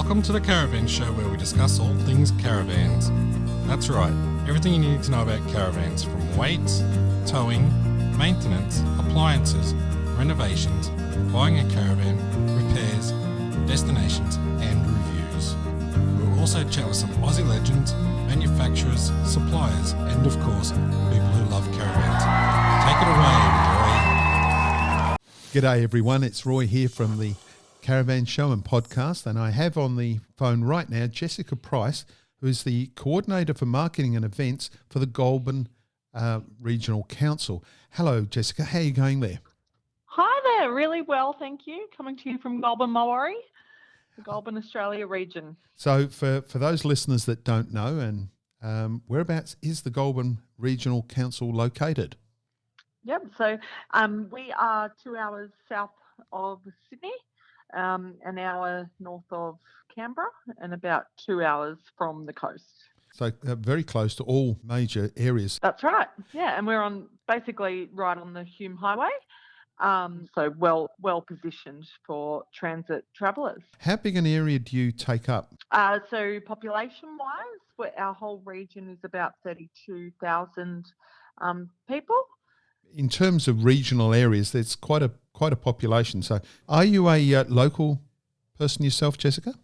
Welcome to the Caravan Show, where we discuss all things caravans. That's right, everything you need to know about caravans, from weights, towing, maintenance, appliances, renovations, buying a caravan, repairs, destinations and reviews. We'll also chat with some Aussie legends, manufacturers, suppliers and of course, people who love caravans. Take it away, Roy. G'day everyone, it's Roy here from the Caravan Show and Podcast, and I have on the phone right now Jessica Price, who is the Coordinator for Marketing and Events for the Goulburn Regional Council. Hello Jessica, how are you going there? Hi there, really well, thank you. Coming to you from Goulburn Mulwaree, the Goulburn, Australia region. So for those listeners that don't know, and whereabouts is the Goulburn Regional Council located? Yep, so we are 2 hours south of Sydney, an hour north of Canberra, and about 2 hours from the coast. So very close to all major areas. That's right, yeah, and we're basically right on the Hume Highway, so well positioned for transit travellers. How big an area do you take up? So population-wise, our whole region is about 32,000 people. In terms of regional areas, there's quite a population. So are you a local person yourself, Jessica?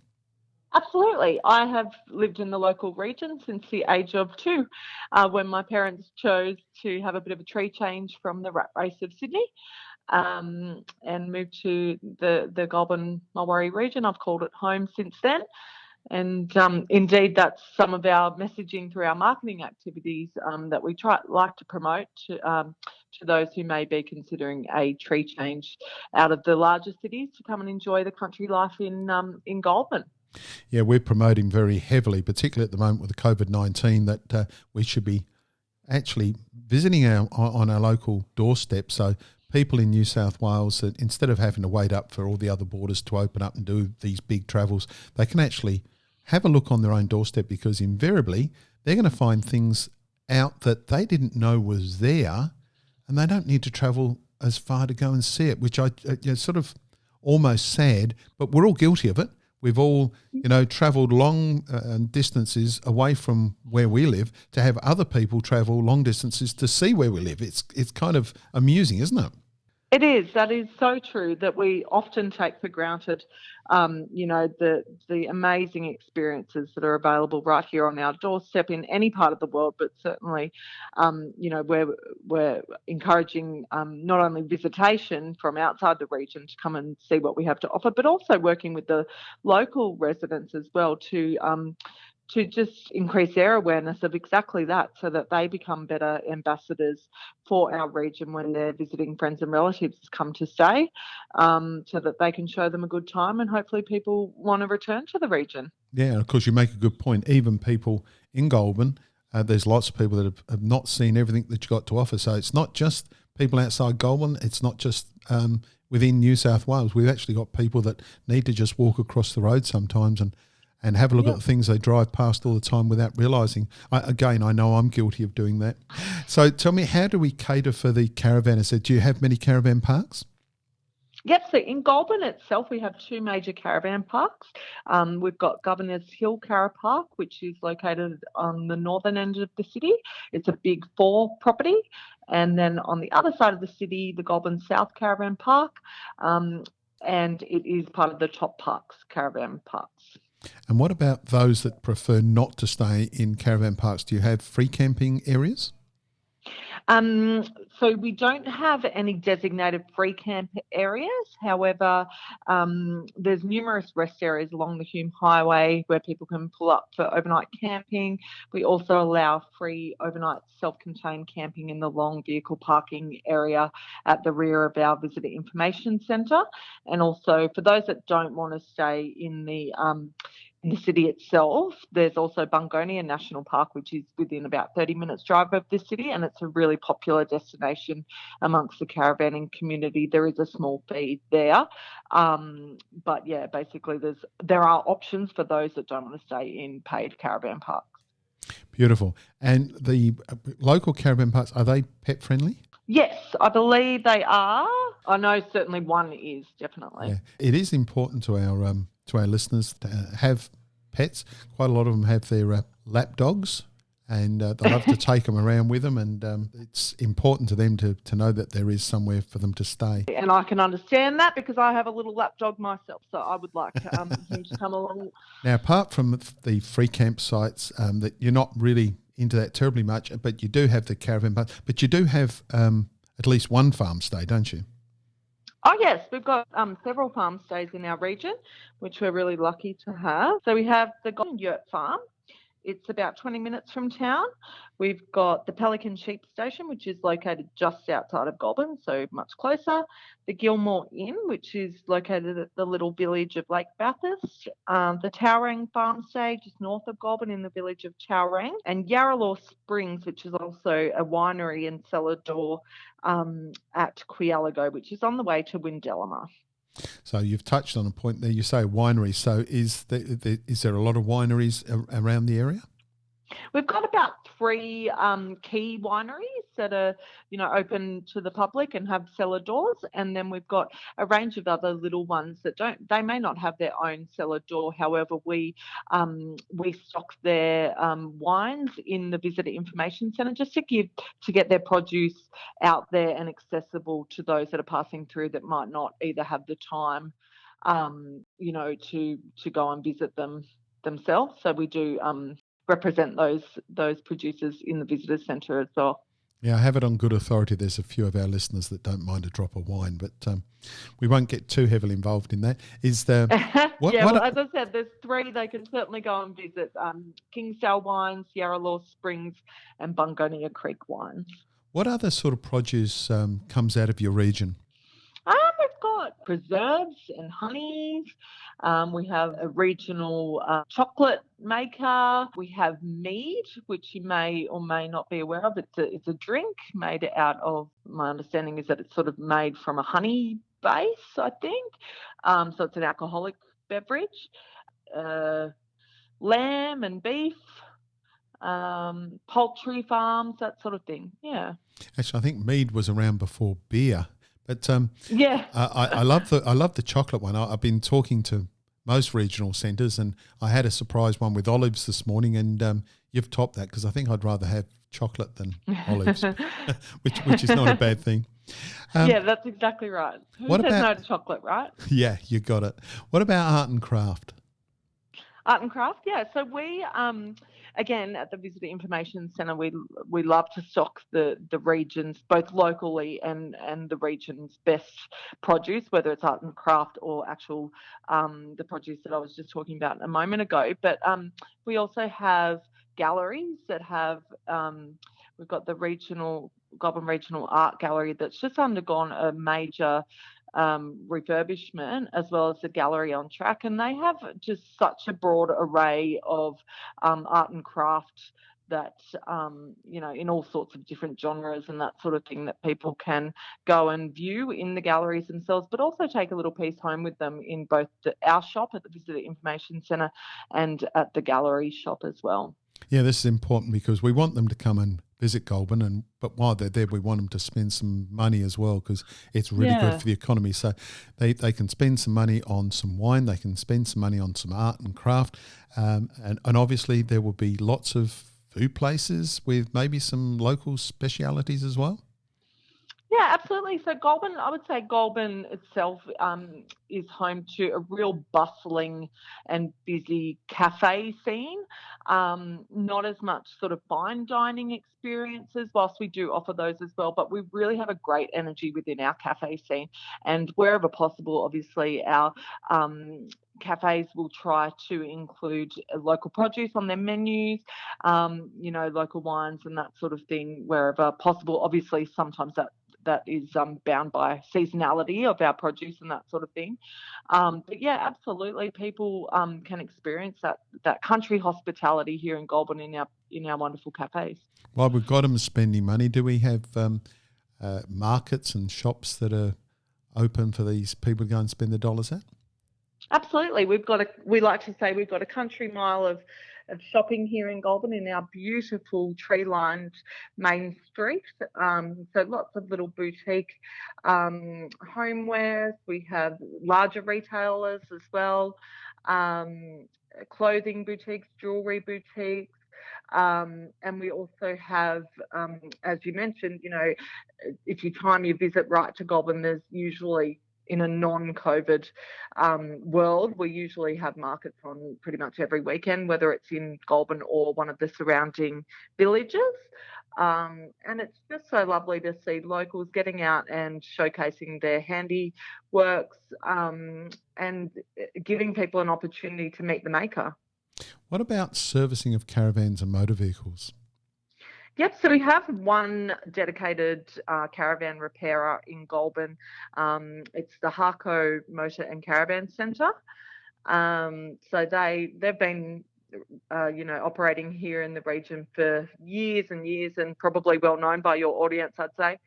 Absolutely. I have lived in the local region since the age of 2, when my parents chose to have a bit of a tree change from the rat race of Sydney and moved to the Goulburn Mulwaree region. I've called it home since then. And indeed, that's some of our messaging through our marketing activities that we like to promote to those who may be considering a tree change out of the larger cities to come and enjoy the country life in Goulburn. Yeah, we're promoting very heavily, particularly at the moment with the COVID-19, that we should be actually visiting on our local doorstep. So people in New South Wales, that instead of having to wait up for all the other borders to open up and do these big travels, they can actually have a look on their own doorstep, because invariably they're going to find things out that they didn't know was there, and they don't need to travel as far to go and see it, which I sort of almost sad, but we're all guilty of it. We've all, travelled long distances away from where we live to have other people travel long distances to see where we live. It's kind of amusing, isn't it? It is. That is so true, that we often take for granted, the amazing experiences that are available right here on our doorstep in any part of the world. But certainly, we're encouraging not only visitation from outside the region to come and see what we have to offer, but also working with the local residents as well to just increase their awareness of exactly that, so that they become better ambassadors for our region when they're visiting friends and relatives come to stay, so that they can show them a good time and hopefully people want to return to the region. Yeah, and of course you make a good point. Even people in Goulburn, there's lots of people that have not seen everything that you've got to offer. So it's not just people outside Goulburn, it's not just within New South Wales. We've actually got people that need to just walk across the road sometimes and have a look at the things they drive past all the time without realising. I know I'm guilty of doing that. So tell me, how do we cater for the caravanners? Do you have many caravan parks? Yep, so in Goulburn itself, we have 2 major caravan parks. We've got Governor's Hill Cara Park, which is located on the northern end of the city. It's a big 4 property. And then on the other side of the city, the Goulburn South Caravan Park, and it is part of the Top Parks Caravan Parks. And what about those that prefer not to stay in caravan parks? Do you have free camping areas? So we don't have any designated free camp areas. However, there's numerous rest areas along the Hume Highway where people can pull up for overnight camping. We also allow free overnight self-contained camping in the long vehicle parking area at the rear of our visitor information centre. And also for those that don't want to stay in the city itself, there's also Bungonia National Park, which is within about 30 minutes drive of the city, and it's a really popular destination amongst the caravanning community. There is a small fee there, but yeah, basically there are options for those that don't want to stay in paid caravan parks. Beautiful. And the local caravan parks, are they pet friendly? Yes, I believe they are. I know certainly one is, definitely. Yeah, it is important to our listeners to have pets. Quite a lot of them have their lap dogs, and they love to take them around with them, and it's important to them to know that there is somewhere for them to stay. And I can understand that because I have a little lap dog myself, so I would like him to come along. Now, apart from the free campsites, that you're not really into that terribly much, but you do have the caravan park, but you do have at least one farm stay, don't you? Oh, yes, we've got several farm stays in our region, which we're really lucky to have. So we have the Golden Yurt Farm. It's about 20 minutes from town. We've got the Pelican Sheep Station, which is located just outside of Goulburn, so much closer. The Gilmore Inn, which is located at the little village of Lake Bathurst. The Taurang Farm Stay, just north of Goulburn in the village of Taurang. And Yarralaw Springs, which is also a winery and cellar door at Quialago, which is on the way to Windellama. So you've touched on a point there. You say wineries. So is there a lot of wineries around the area? We've got about 3 key wineries that are, open to the public and have cellar doors, and then we've got a range of other little ones that don't. They may not have their own cellar door. However, we stock their wines in the Visitor Information Centre just to get their produce out there and accessible to those that are passing through that might not either have the time, to go and visit them themselves. So we do represent those producers in the visitor centre as well. Yeah, I have it on good authority. There's a few of our listeners that don't mind a drop of wine, but we won't get too heavily involved in that. Is there? As I said, there's 3 they can certainly go and visit: Kingsdale Wines, Yarralaw Springs, and Bungonia Creek Wines. What other sort of produce comes out of your region? We've got preserves and honeys. We have a regional chocolate maker. We have mead, which you may or may not be aware of. It's a drink made out of, my understanding is that it's sort of made from a honey base, I think. So it's an alcoholic beverage. Lamb and beef, poultry farms, that sort of thing. Yeah. Actually, I think mead was around before beer. But yeah, I love the chocolate one. I've been talking to most regional centres, and I had a surprise one with olives this morning, and you've topped that because I think I'd rather have chocolate than olives, which is not a bad thing. Yeah, that's exactly right. Who says no to chocolate, right? Yeah, you got it. What about art and craft? Art and craft, yeah. So we, again, at the Visitor Information Centre, we love to stock the regions, both locally and the region's best produce, whether it's art and craft or actual the produce that I was just talking about a moment ago. But we also have galleries that have, we've got the Goulburn Regional Art Gallery that's just undergone a major refurbishment, as well as the gallery on track, and they have just such a broad array of art and craft that in all sorts of different genres and that sort of thing that people can go and view in the galleries themselves, but also take a little piece home with them in both our shop at the Visitor Information Centre and at the gallery shop as well. Yeah, this is important because we want them to come and visit Goulburn, but while they're there, we want them to spend some money as well because it's really good for the economy. So they can spend some money on some wine, they can spend some money on some art and craft, and obviously there will be lots of food places with maybe some local specialities as well. Yeah, absolutely. So Goulburn, I would say Goulburn itself is home to a real bustling and busy cafe scene. Not as much sort of fine dining experiences, whilst we do offer those as well, but we really have a great energy within our cafe scene. And wherever possible, obviously, our cafes will try to include local produce on their menus, local wines and that sort of thing wherever possible. Obviously, sometimes that is bound by seasonality of our produce and that sort of thing. But yeah, absolutely, people can experience that country hospitality here in Goulburn in our wonderful cafes. Well, we've got them spending money. Do we have markets and shops that are open for these people to go and spend their dollars at? Absolutely. We like to say we've got a country mile of of shopping here in Goulburn in our beautiful tree-lined main street. So lots of little boutique homewares. We have larger retailers as well, clothing boutiques, jewellery boutiques. And we also have, as you mentioned, if you time your visit right to Goulburn, there's usually, in a non-COVID world, we usually have markets on pretty much every weekend, whether it's in Goulburn or one of the surrounding villages. And it's just so lovely to see locals getting out and showcasing their handiworks and giving people an opportunity to meet the maker. What about servicing of caravans and motor vehicles? Yep, so we have one dedicated caravan repairer in Goulburn. It's the Harco Motor and Caravan Centre. So they've been operating here in the region for years and years, and probably well known by your audience, I'd say.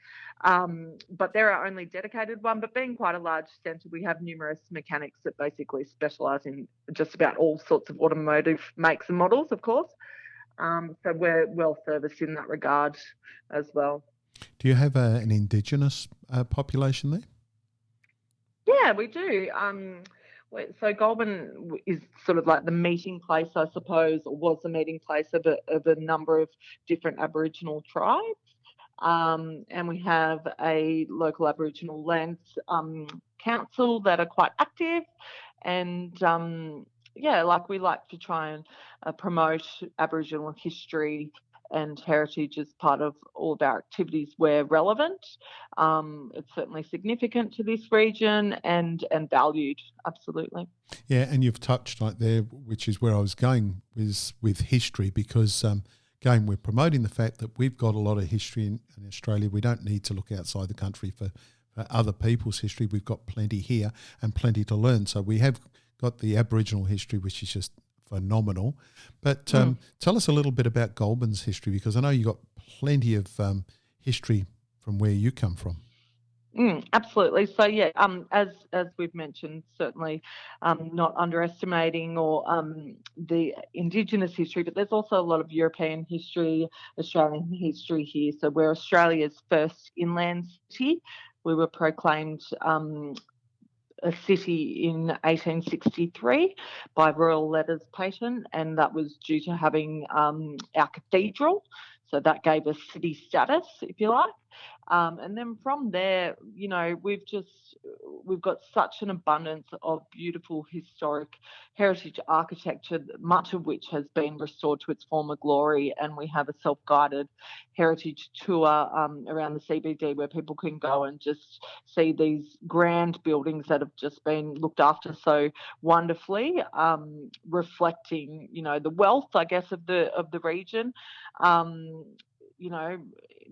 But they're our only dedicated one. But being quite a large centre, we have numerous mechanics that basically specialise in just about all sorts of automotive makes and models, of course. So we're well serviced in that regard as well. Do you have an Indigenous population there? Yeah, we do. So Goulburn is sort of like the meeting place, I suppose, or was the meeting place of a number of different Aboriginal tribes. And we have a local Aboriginal lands council that are quite active, and we like to try and promote Aboriginal history and heritage as part of all of our activities where relevant. It's certainly significant to this region and valued, absolutely. Yeah, and you've touched right there, which is where I was going, is with history, because again, we're promoting the fact that we've got a lot of history in Australia. We don't need to look outside the country for other people's history. We've got plenty here and plenty to learn. So we have got the Aboriginal history, which is just phenomenal. But tell us a little bit about Goulburn's history, because I know you've got plenty of history from where you come from. Absolutely. So yeah, as we've mentioned, certainly not underestimating or the Indigenous history, but there's also a lot of European history, Australian history here. So we're Australia's first inland city. We were proclaimed a city in 1863 by royal letters patent, and that was due to having our cathedral. So that gave us city status, if you like. And then from there, we've got such an abundance of beautiful historic heritage architecture, much of which has been restored to its former glory. And we have a self-guided heritage tour around the CBD where people can go and just see these grand buildings that have just been looked after so wonderfully, reflecting, the wealth, I guess, of the region.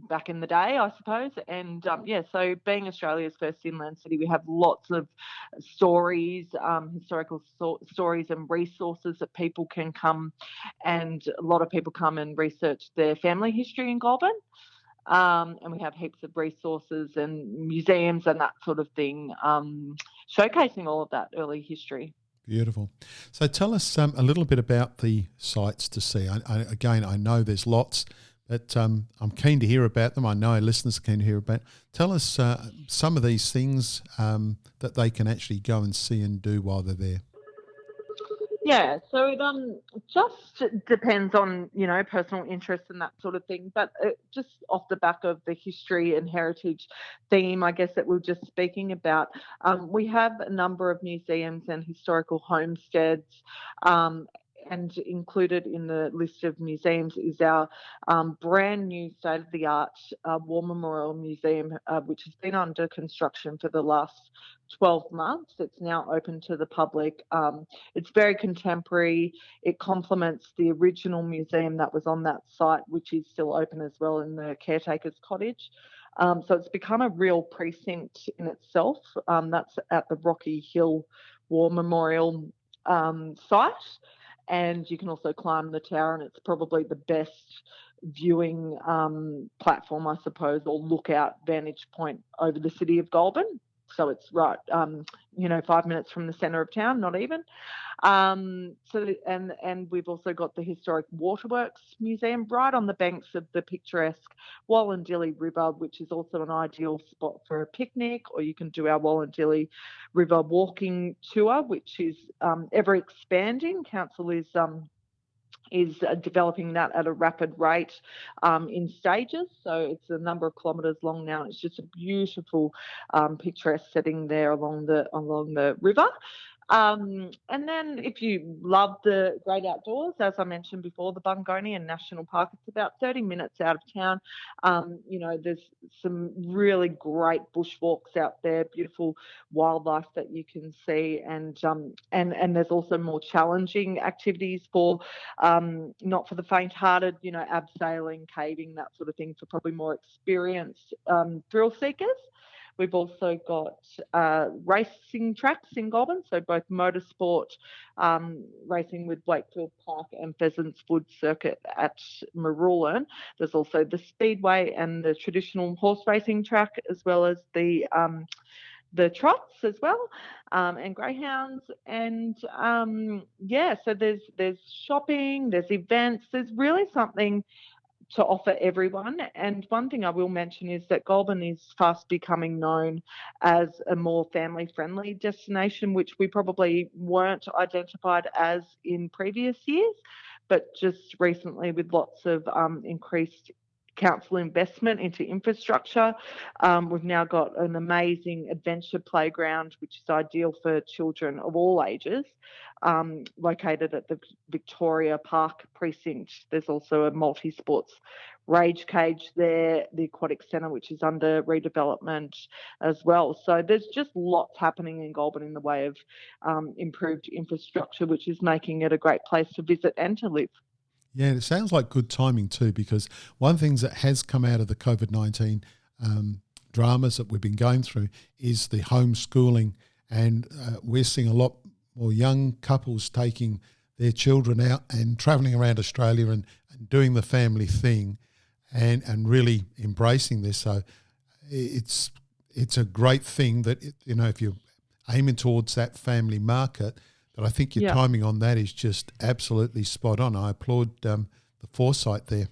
Back in the day, I suppose. And so being Australia's first inland city, we have lots of stories, historical stories and resources that people can come, and a lot of people come and research their family history in Goulburn. And we have heaps of resources and museums and that sort of thing, showcasing all of that early history. Beautiful. So tell us a little bit about the sites to see. I know there's lots, but I'm keen to hear about them. I know our listeners are keen to hear about. Tell us some of these things that they can actually go and see and do while they're there. Yeah, so it just depends on, personal interest and that sort of thing. But just off the back of the history and heritage theme, I guess, that we were just speaking about, we have a number of museums and historical homesteads. And included in the list of museums is our brand new state-of-the-art War Memorial Museum, which has been under construction for the last 12 months. It's now open to the public. It's very contemporary. It complements the original museum that was on that site, which is still open as well in the caretaker's cottage. So it's become a real precinct in itself. That's at the Rocky Hill War Memorial site. And you can also climb the tower, and it's probably the best viewing platform, I suppose, or lookout vantage point over the city of Goulburn. So it's right, 5 minutes from the centre of town, not even. And we've also got the Historic Waterworks Museum right on the banks of the picturesque Wallandilly River, which is also an ideal spot for a picnic, or you can do our Wallandilly River walking tour, which is ever expanding. Council is developing that at a rapid rate in stages. So it's a number of kilometres long now. It's just a beautiful picturesque setting there along the river. And then if you love the great outdoors, as I mentioned before, the Bungonian National Park, it's about 30 minutes out of town. There's some really great bushwalks out there, beautiful wildlife that you can see, and there's also more challenging activities for not for the faint-hearted, abseiling, caving, that sort of thing, for probably more experienced thrill seekers. We've also got racing tracks in Goulburn, so both motorsport racing with Wakefield Park and Pheasants Wood Circuit at Marulan. There's also the Speedway and the traditional horse racing track, as well as the trots as well, and greyhounds. And so there's shopping, there's events, there's really something to offer everyone. And one thing I will mention is that Goulburn is fast becoming known as a more family-friendly destination, which we probably weren't identified as in previous years, but just recently, with lots of increased council investment into infrastructure, we've now got an amazing adventure playground, which is ideal for children of all ages, located at the Victoria Park precinct. There's also a multi-sports rage cage there, the aquatic centre, which is under redevelopment as well. So there's just lots happening in Goulburn in the way of improved infrastructure, which is making it a great place to visit and to live. Yeah, it sounds like good timing too, because one of the things that has come out of the COVID-19 dramas that we've been going through is the homeschooling, and we're seeing a lot more young couples taking their children out and travelling around Australia and doing the family thing and really embracing this. So it's a great thing that, if you're aiming towards that family market, but I think your timing on that is just absolutely spot on. I applaud the foresight there.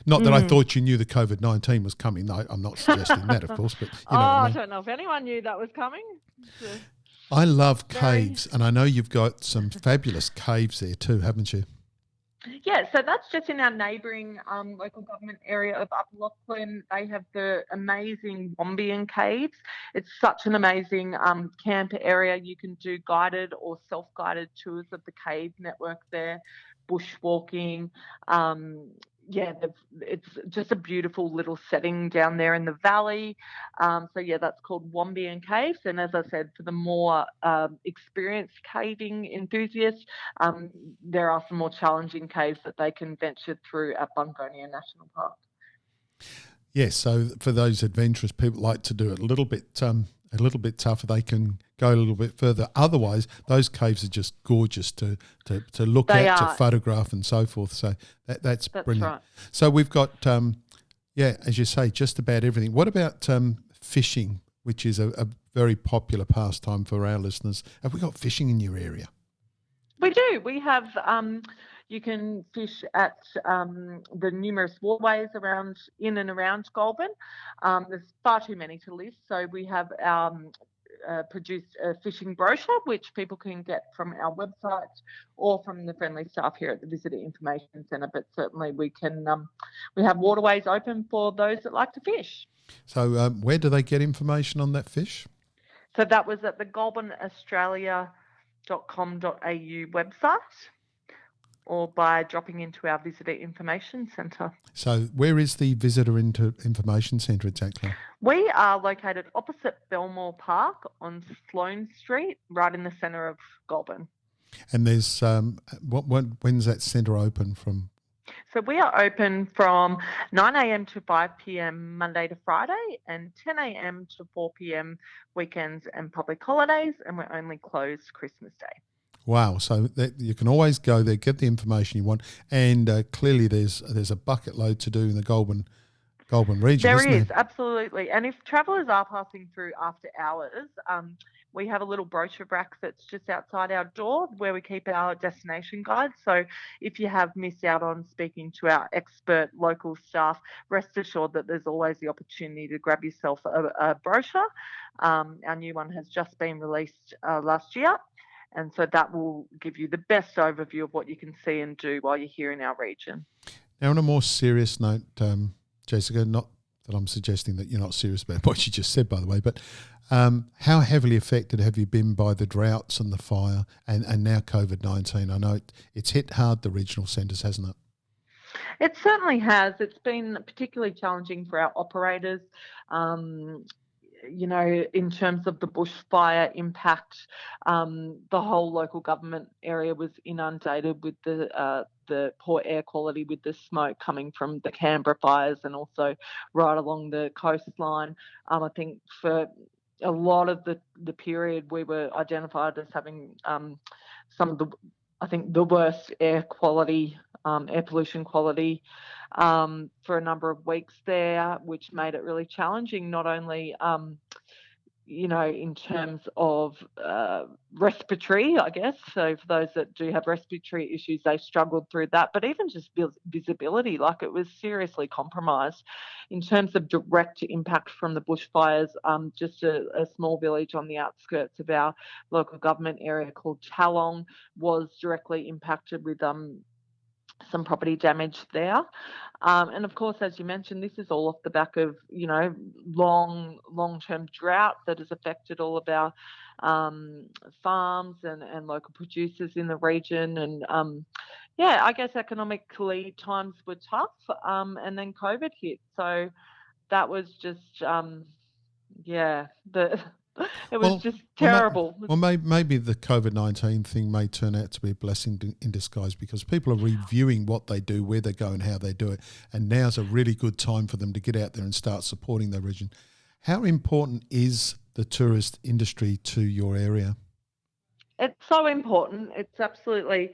Not that I thought you knew the COVID-19 was coming. No, I'm not suggesting that, of course. But I don't know if anyone knew that was coming. I love caves, and I know you've got some fabulous caves there too, haven't you? Yeah, so that's just in our neighbouring local government area of Upper Lachlan. They have the amazing Wombian Caves. It's such an amazing camp area. You can do guided or self-guided tours of the cave network there, bushwalking. It's just a beautiful little setting down there in the valley. That's called Wombian Caves. And as I said, for the more experienced caving enthusiasts, there are some more challenging caves that they can venture through at Bungonia National Park. Yes, so for those adventurous people like to do it a little bit tougher, they can go a little bit further. Otherwise, those caves are just gorgeous to look at, to photograph and so forth. So that's brilliant. Right. So we've got, as you say, just about everything. What about fishing, which is a very popular pastime for our listeners? Have we got fishing in your area? We do. We have... You can fish at the numerous waterways in and around Goulburn. There's far too many to list, so we have produced a fishing brochure, which people can get from our website or from the friendly staff here at the Visitor Information Centre. But certainly we have waterways open for those that like to fish. So where do they get information on that fish? So that was at the goulburnaustralia.com.au website, or by dropping into our Visitor Information Centre. So where is the Visitor Information Centre exactly? We are located opposite Belmore Park on Sloane Street, right in the centre of Goulburn. And there's when's that centre open from? So we are open from 9 a.m. to 5 p.m. Monday to Friday, and 10 a.m. to 4 p.m. weekends and public holidays, and we're only closed Christmas Day. Wow! So you can always go there, get the information you want, and clearly there's a bucket load to do in the Goulburn Goulburn region, There isn't is, there? absolutely. And if travellers are passing through after hours, we have a little brochure rack that's just outside our door where we keep our destination guides. So if you have missed out on speaking to our expert local staff, rest assured that there's always the opportunity to grab yourself a brochure. Our new one has just been released last year. And so that will give you the best overview of what you can see and do while you're here in our region. Now, on a more serious note, Jessica, not that I'm suggesting that you're not serious about what you just said, by the way, but how heavily affected have you been by the droughts and the fire and now COVID-19? I know it's hit hard the regional centres, hasn't it? It certainly has. It's been particularly challenging for our operators. In terms of the bushfire impact, the whole local government area was inundated with the poor air quality, with the smoke coming from the Canberra fires and also right along the coastline. I think for a lot of the period we were identified as having some of the worst air quality, air pollution quality for a number of weeks there, which made it really challenging, not only in terms of respiratory, I guess. So for those that do have respiratory issues, they struggled through that, but even just visibility, like it was seriously compromised. In terms of direct impact from the bushfires, just a small village on the outskirts of our local government area called Chalong was directly impacted with some property damage there. And of course, as you mentioned, this is all off the back of, long-term drought that has affected all of our farms and local producers in the region. And I guess economically times were tough, and then COVID hit. So that was just, it was just terrible. Maybe the COVID-19 thing may turn out to be a blessing in disguise, because people are reviewing what they do, where they go and how they do it. And now's a really good time for them to get out there and start supporting their region. How important is the tourist industry to your area? It's so important. It's absolutely,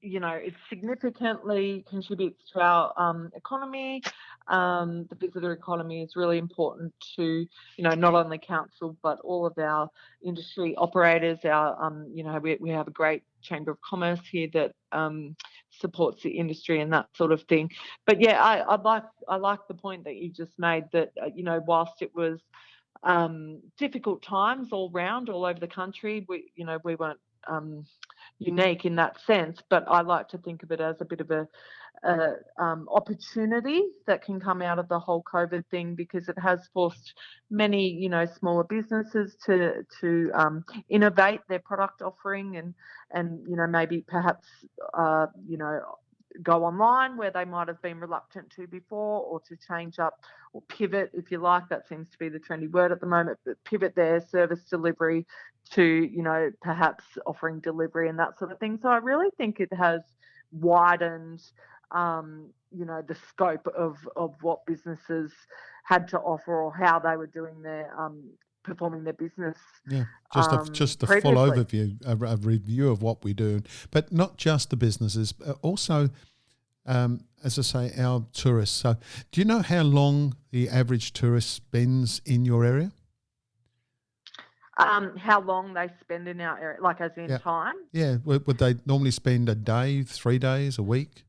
it significantly contributes to our economy. The visitor economy is really important to, not only council, but all of our industry operators. We have a great Chamber of Commerce here that supports the industry and that sort of thing. But yeah, I like the point that you just made that, whilst it was difficult times all round, all over the country, we weren't unique in that sense, but I like to think of it as a bit of a opportunity that can come out of the whole COVID thing, because it has forced many, smaller businesses to innovate their product offering and maybe perhaps go online where they might have been reluctant to before, or to change up or pivot, if you like. That seems to be the trendy word at the moment, but pivot their service delivery to, perhaps offering delivery and that sort of thing. So I really think it has widened, the scope of what businesses had to offer or how they were doing their performing their business. Yeah, just a full overview, a review of what we do, but not just the businesses, also, as I say, our tourists. So do you know how long the average tourist spends in your area? How long they spend in our area, like as in time? Yeah, would they normally spend a day, 3 days, a week?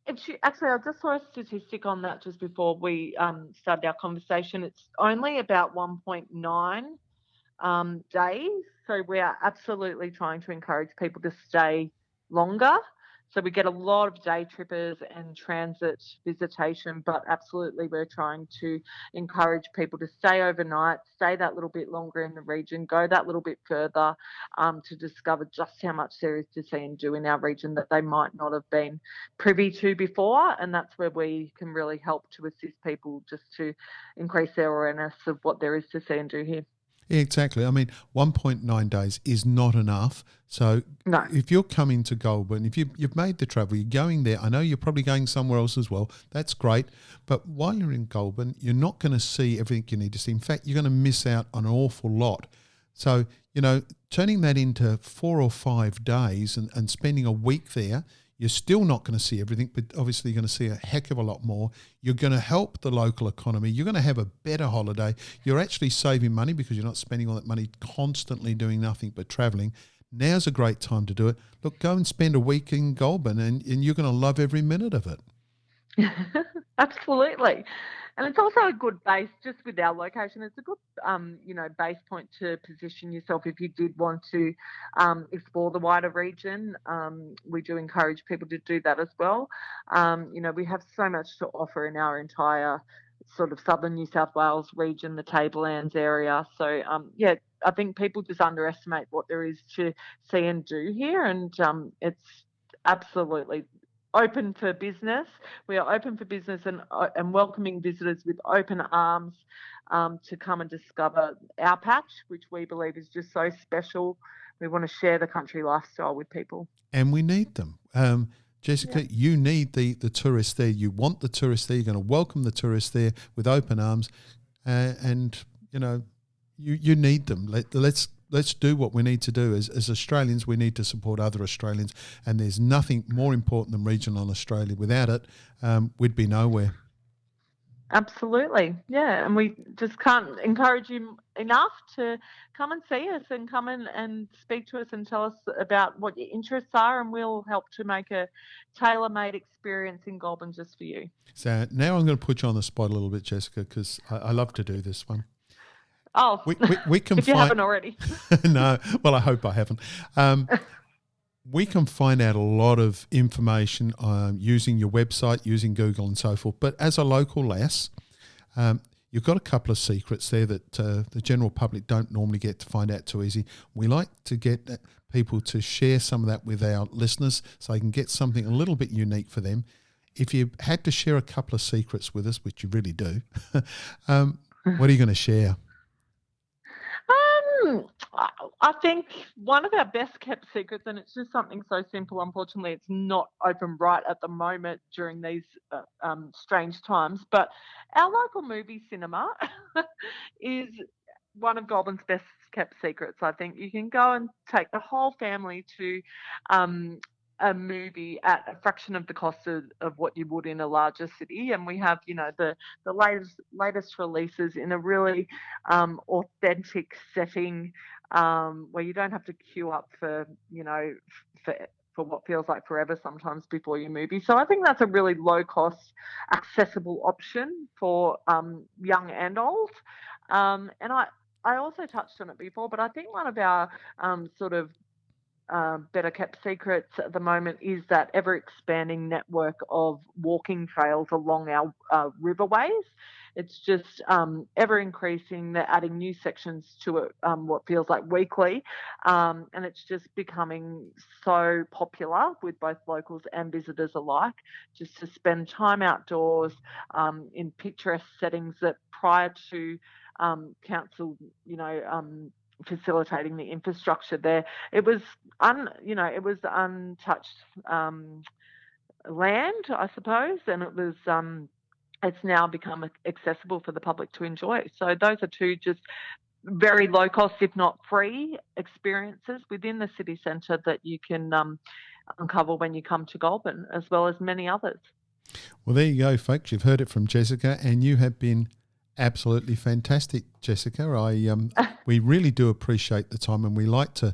Actually, I just saw a statistic on that just before we started our conversation. It's only about 1.9 days. So we are absolutely trying to encourage people to stay longer. So we get a lot of day trippers and transit visitation, but absolutely we're trying to encourage people to stay overnight, stay that little bit longer in the region, go that little bit further to discover just how much there is to see and do in our region that they might not have been privy to before. And that's where we can really help to assist people just to increase their awareness of what there is to see and do here. Yeah, exactly. I mean, 1.9 days is not enough. So no. If you're coming to Goulburn, if you've made the travel, you're going there, I know you're probably going somewhere else as well. That's great. But while you're in Goulburn, you're not going to see everything you need to see. In fact, you're going to miss out on an awful lot. So, turning that into 4 or 5 days and spending a week there, You're still not going to see everything, but obviously you're going to see a heck of a lot more. You're going to help the local economy. You're going to have a better holiday. You're actually saving money because you're not spending all that money constantly doing nothing but travelling. Now's a great time to do it. Look, go and spend a week in Goulburn and you're going to love every minute of it. Absolutely. And it's also a good base, just with our location, it's a good, base point to position yourself if you did want to explore the wider region. We do encourage people to do that as well. We have so much to offer in our entire sort of southern New South Wales region, the Tablelands area. So, I think people just underestimate what there is to see and do here. And it's absolutely open for business. We are open for business and welcoming visitors with open arms to come and discover our patch, which we believe is just so special. We want to share the country lifestyle with people. And we need them. Jessica, you need the tourists there. You want the tourists there. You're going to welcome the tourists there with open arms. You need them. Let's do what we need to do. As Australians, we need to support other Australians, and there's nothing more important than regional Australia. Without it, we'd be nowhere. Absolutely, yeah, and we just can't encourage you enough to come and see us and come in and speak to us and tell us about what your interests are, and we'll help to make a tailor-made experience in Goulburn just for you. So now I'm going to put you on the spot a little bit, Jessica, because I love to do this one. Oh, we can if you haven't already. No, well, I hope I haven't. We can find out a lot of information using your website, using Google and so forth. But as a local lass, you've got a couple of secrets there that the general public don't normally get to find out too easy. We like to get people to share some of that with our listeners so they can get something a little bit unique for them. If you had to share a couple of secrets with us, which you really do, what are you going to share? I think one of our best kept secrets, and it's just something so simple, unfortunately it's not open right at the moment during these strange times, but our local movie cinema is one of Goulburn's best kept secrets. I think you can go and take the whole family to a movie at a fraction of the cost of what you would in a larger city, and we have the latest releases in a really authentic setting where you don't have to queue up for what feels like forever sometimes before your movie. So I think that's a really low cost, accessible option for young and old. And I also touched on it before, but I think one of our better kept secrets at the moment is that ever expanding network of walking trails along our riverways. It's just ever increasing. They're adding new sections to it, what feels like weekly, and it's just becoming so popular with both locals and visitors alike, just to spend time outdoors in picturesque settings that prior to council, facilitating the infrastructure there, it was untouched land, I suppose, and it was it's now become accessible for the public to enjoy. So those are two just very low cost, if not free, experiences within the city centre that you can uncover when you come to Goulburn, as well as many others. Well, there you go, folks. You've heard it from Jessica, and you have been absolutely fantastic, Jessica. We really do appreciate the time, and we like to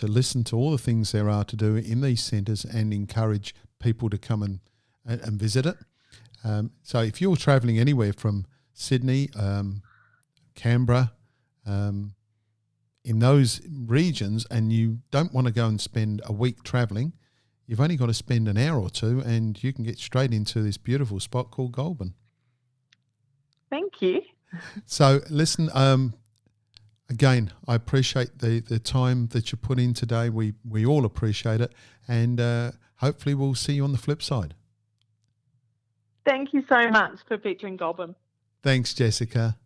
listen to all the things there are to do in these centres and encourage people to come and visit it. So if you're travelling anywhere from Sydney, Canberra, in those regions, and you don't want to go and spend a week travelling, you've only got to spend an hour or two and you can get straight into this beautiful spot called Goulburn. Thank you. So listen, again, I appreciate the time that you put in today. We all appreciate it, and hopefully we'll see you on the flip side. Thank you so much for featuring Goulburn. Thanks, Jessica.